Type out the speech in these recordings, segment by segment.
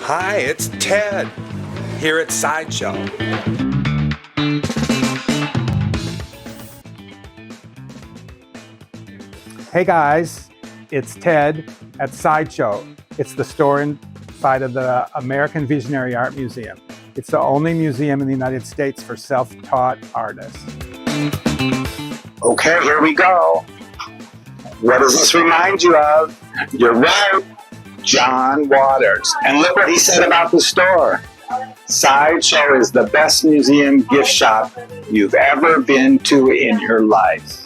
Hi, it's Ted here at Sideshow. Hey guys, it's Ted at Sideshow. It's the store inside of the American Visionary Art Museum. It's the only museum in the United States for self-taught artists. Okay, here we go. What does this remind you of? You're right, John Waters. And look what he said about the store. Sideshow is the best museum gift shop you've ever been to in your life.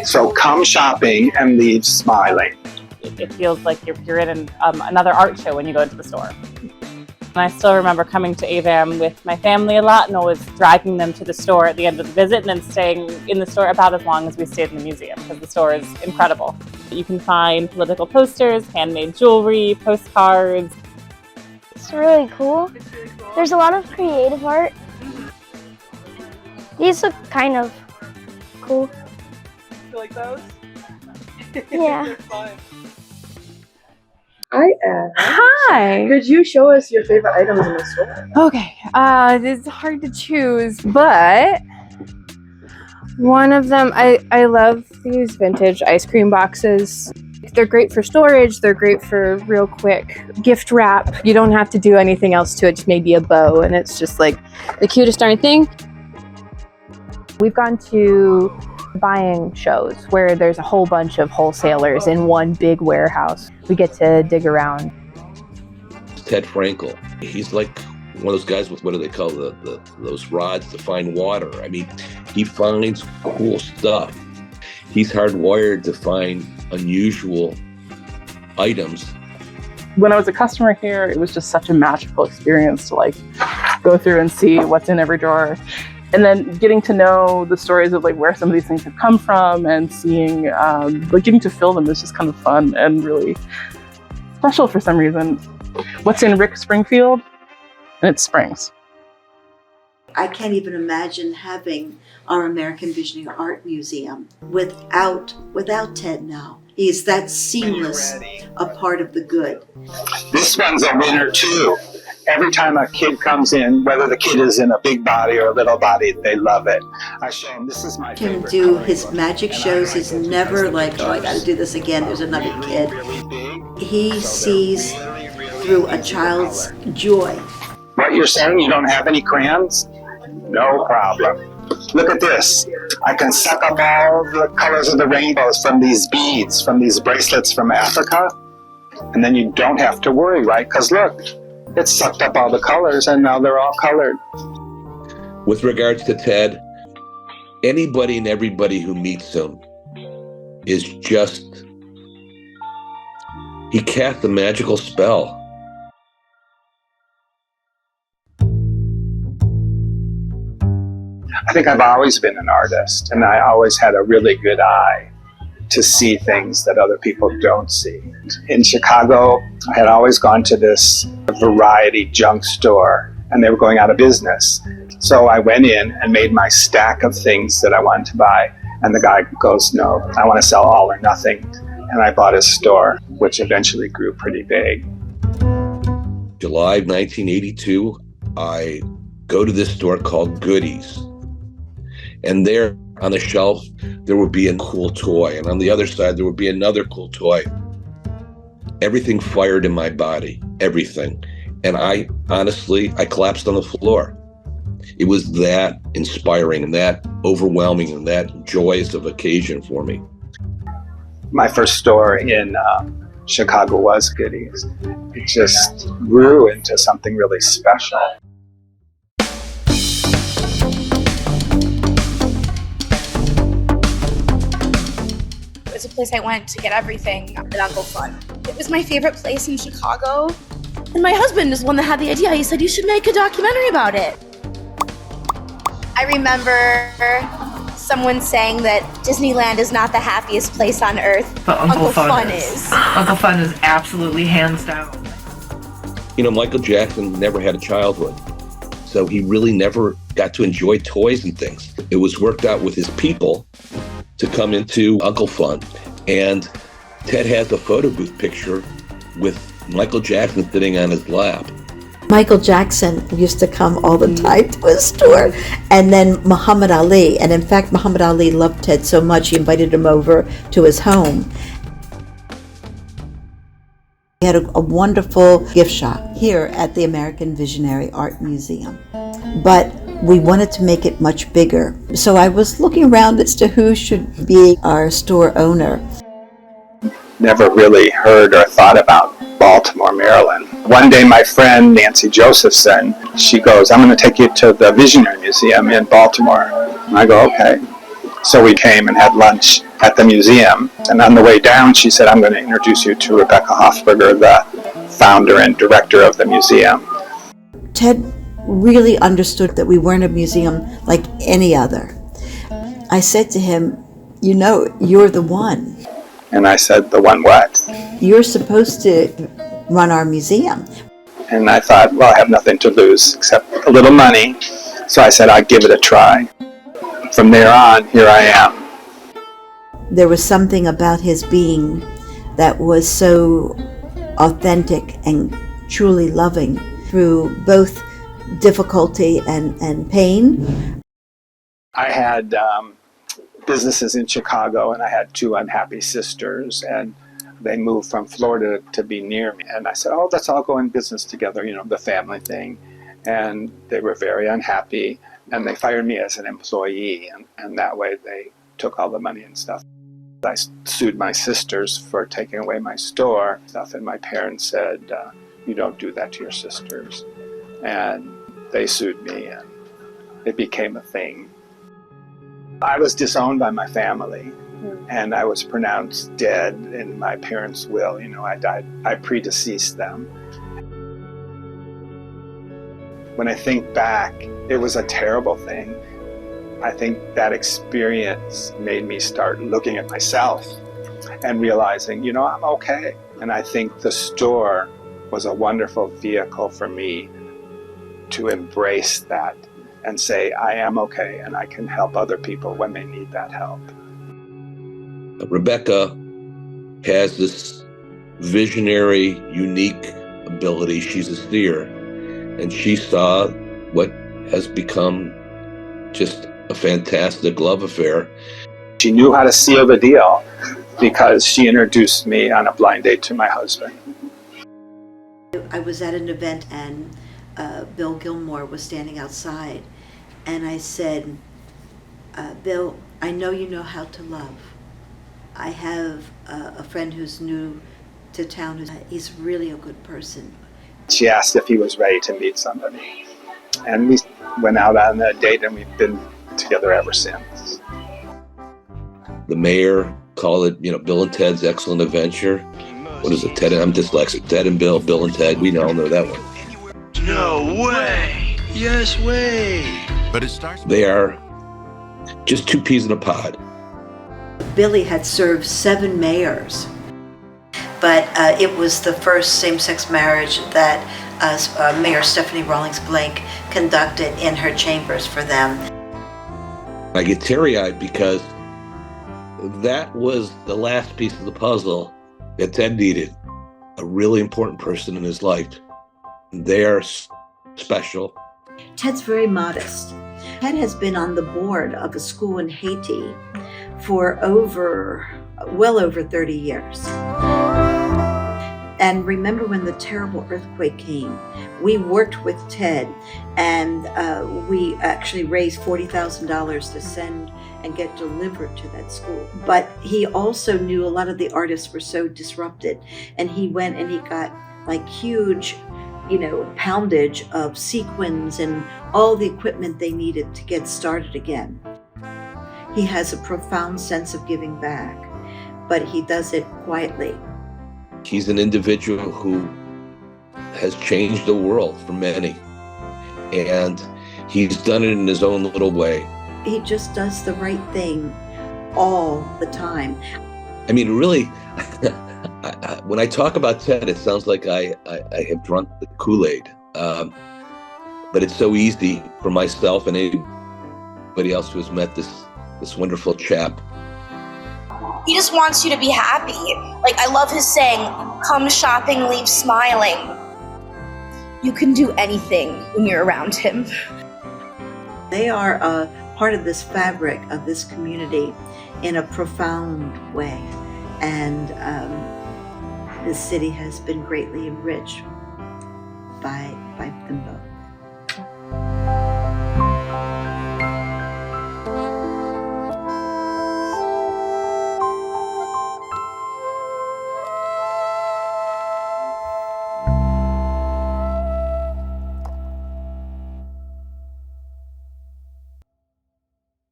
So come shopping and leave smiling. It feels like you're in another art show when you go into the store. And I still remember coming to AVAM with my family a lot and always dragging them to the store at the end of the visit and then staying in the store about as long as we stayed in the museum because the store is incredible. You can find political posters, handmade jewelry, postcards. It's really cool. There's a lot of creative art. These look kind of cool. You like those? Yeah. They're fun. Hi, Anne. Hi. Could you show us your favorite items in the store? Okay, it's hard to choose, but one of them, I love these vintage ice cream boxes. They're great for storage. They're great for real quick gift wrap. You don't have to do anything else to it, just maybe a bow, and it's just like the cutest darn thing. We've gone to buying shows where there's a whole bunch of wholesalers in one big warehouse. We get to dig around. Ted Frankel. He's like one of those guys with, what do they call those rods to find water? I mean, he finds cool stuff. He's hardwired to find unusual items. When I was a customer here, it was just such a magical experience to like go through and see what's in every drawer. And then getting to know the stories of like where some of these things have come from and seeing, like getting to fill them is just kind of fun and really special for some reason. What's in Rick Springfield? And it's Springs. I can't even imagine having our American Visionary Art Museum without Ted now. He's that seamless a part of the good. This one's a winner too. Every time a kid comes in, whether the kid is in a big body or a little body, they love it. I show them, this is my Him favorite. do his magic shows is never like, oh, I gotta do this again, there's another kid. He sees through a child's joy. What you're saying, you don't have any crayons? No problem. Look at this. I can suck up all the colors of the rainbows from these beads, from these bracelets from Africa. And then you don't have to worry, right? Because look, it's sucked up all the colors and now they're all colored. With regards to Ted, anybody and everybody who meets him is just, he casts a magical spell. I think I've always been an artist, and I always had a really good eye to see things that other people don't see. In Chicago, I had always gone to this variety junk store, and they were going out of business. So I went in and made my stack of things that I wanted to buy, and the guy goes, no, I want to sell all or nothing. And I bought a store, which eventually grew pretty big. July of 1982, I go to this store called Goodies. And there on the shelf, there would be a cool toy. And on the other side, there would be another cool toy. Everything fired in my body, everything. And I collapsed on the floor. It was that inspiring and that overwhelming and that joyous of occasion for me. My first store in Chicago was Goodies. It just grew into something really special. It was a place I went to get everything at Uncle Fun. It was my favorite place in Chicago. And my husband is the one that had the idea. He said, you should make a documentary about it. I remember someone saying that Disneyland is not the happiest place on earth, but Uncle Fun is. Uncle Fun is absolutely hands down. You know, Michael Jackson never had a childhood, so he really never got to enjoy toys and things. It was worked out with his people to come into Uncle Fun, and Ted has a photo booth picture with Michael Jackson sitting on his lap. Michael Jackson used to come all the time to his store, and then Muhammad Ali. And in fact, Muhammad Ali loved Ted so much, he invited him over to his home. He had a wonderful gift shop here at the American Visionary Art Museum, but we wanted to make it much bigger. So I was looking around as to who should be our store owner. Never really heard or thought about Baltimore, Maryland. One day my friend Nancy Josephson, she goes, "I'm going to take you to the Visionary Museum in Baltimore." And I go, "Okay." So we came and had lunch at the museum, and on the way down she said, "I'm going to introduce you to Rebecca Hofberger, the founder and director of the museum." Ted really understood that we weren't a museum like any other. I said to him, "You know, you're the one. And I said, "The one what?" You're supposed to run our museum." And I thought, well, I have nothing to lose except a little money. So I said, "I'd give it a try." From there on, here I am. There was something about his being that was so authentic and truly loving through both difficulty and pain. I had businesses in Chicago, and I had two unhappy sisters, and they moved from Florida to be near me. And I said, "Oh, let's all go in business together, you know, the family thing." And they were very unhappy, and they fired me as an employee, and that way they took all the money and stuff. I sued my sisters for taking away my store stuff, and my parents said, "You don't do that to your sisters." And they sued me, and it became a thing. I was disowned by my family, and I was pronounced dead in my parents' will. You know, I died, I predeceased them. When I think back, it was a terrible thing. I think that experience made me start looking at myself and realizing, you know, I'm okay. And I think the store was a wonderful vehicle for me to embrace that and say, I am okay, and I can help other people when they need that help. Rebecca has this visionary, unique ability. She's a seer, and she saw what has become just a fantastic love affair. She knew how to seal the deal because she introduced me on a blind date to my husband. I was at an event, and Bill Gilmore was standing outside, and I said, "Bill, I know you know how to love. I have a friend who's new to town. He's really a good person." She asked if he was ready to meet somebody, and we went out on a date, and we've been together ever since. The mayor called it, you know, Bill and Ted's Excellent Adventure. What is it, Ted? I'm dyslexic. Ted and Bill, Bill and Ted. We all know that one. No way. Yes way. But it starts. They are just two peas in a pod. Billy had served 7 mayors, but it was the first same-sex marriage that Mayor Stephanie Rawlings Blake conducted in her chambers for them. I get teary-eyed because that was the last piece of the puzzle that Ted needed. A really important person in his life. They're special. Ted's very modest. Ted has been on the board of a school in Haiti for well over 30 years. And remember when the terrible earthquake came, we worked with Ted, and we actually raised $40,000 to send and get delivered to that school. But he also knew a lot of the artists were so disrupted, and he went and he got like huge, poundage of sequins and all the equipment they needed to get started again. He has a profound sense of giving back, but he does it quietly. He's an individual who has changed the world for many, and he's done it in his own little way. He just does the right thing all the time. I mean, really, when I talk about Ted, it sounds like I have drunk the Kool-Aid, but it's so easy for myself and anybody else who has met this wonderful chap. He just wants you to be happy. Like, I love his saying, come shopping, leave smiling. You can do anything when you're around him. They are a part of this fabric of this community in a profound way. And this city has been greatly enriched by them both.